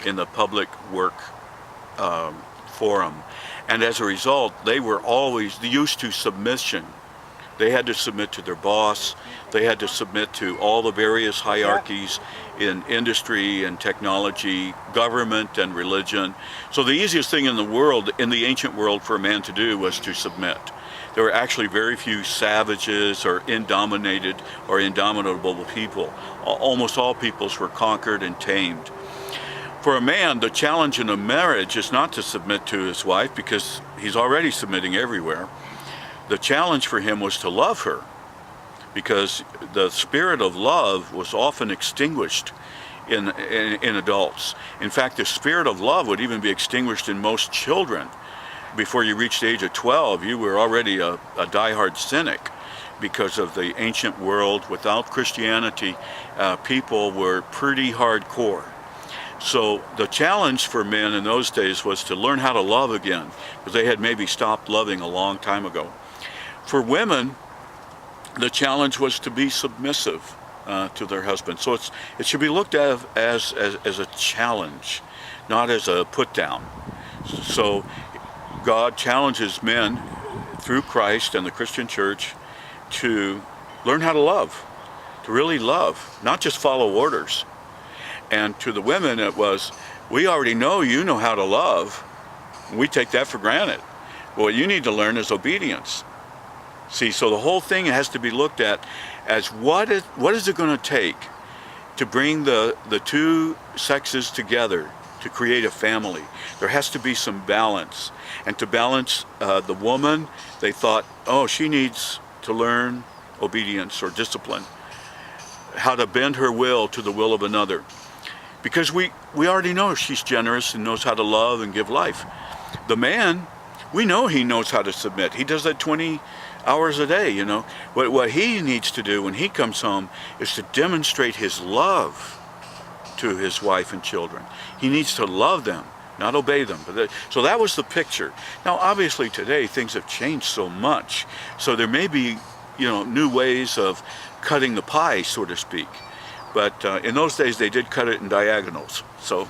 in the public work forum. And as a result, they were always used to submission. They had to submit to their boss. They had to submit to all the various hierarchies in industry and technology, government and religion. So the easiest thing in the world, in the ancient world, for a man to do was to submit. There were actually very few savages or indominated or indomitable people. Almost all peoples were conquered and tamed. For a man, the challenge in a marriage is not to submit to his wife because he's already submitting everywhere. The challenge for him was to love her, because the spirit of love was often extinguished in adults. In fact, the spirit of love would even be extinguished in most children. Before you reached the age of 12, you were already a diehard cynic because of the ancient world. Without Christianity, people were pretty hardcore. So the challenge for men in those days was to learn how to love again, because they had maybe stopped loving a long time ago. For women, the challenge was to be submissive to their husband. So it should be looked at as a challenge, not as a put down. So God challenges men through Christ and the Christian church to learn how to love, to really love, not just follow orders. And to the women, it was, we already know you know how to love. We take that for granted. What you need to learn is obedience. See, so the whole thing has to be looked at as what is it going to take to bring the two sexes together to create a family. There has to be some balance. And to balance the woman, they thought, oh, she needs to learn obedience or discipline, how to bend her will to the will of another. Because we already know she's generous and knows how to love and give life. The man, we know he knows how to submit. He does that 20 hours a day, you know. What he needs to do when he comes home is to demonstrate his love to his wife and children. He needs to love them, not obey them. So that was the picture. Now, obviously today things have changed so much. So there may be, you know, new ways of cutting the pie, so to speak. But in those days they did cut it in diagonals. So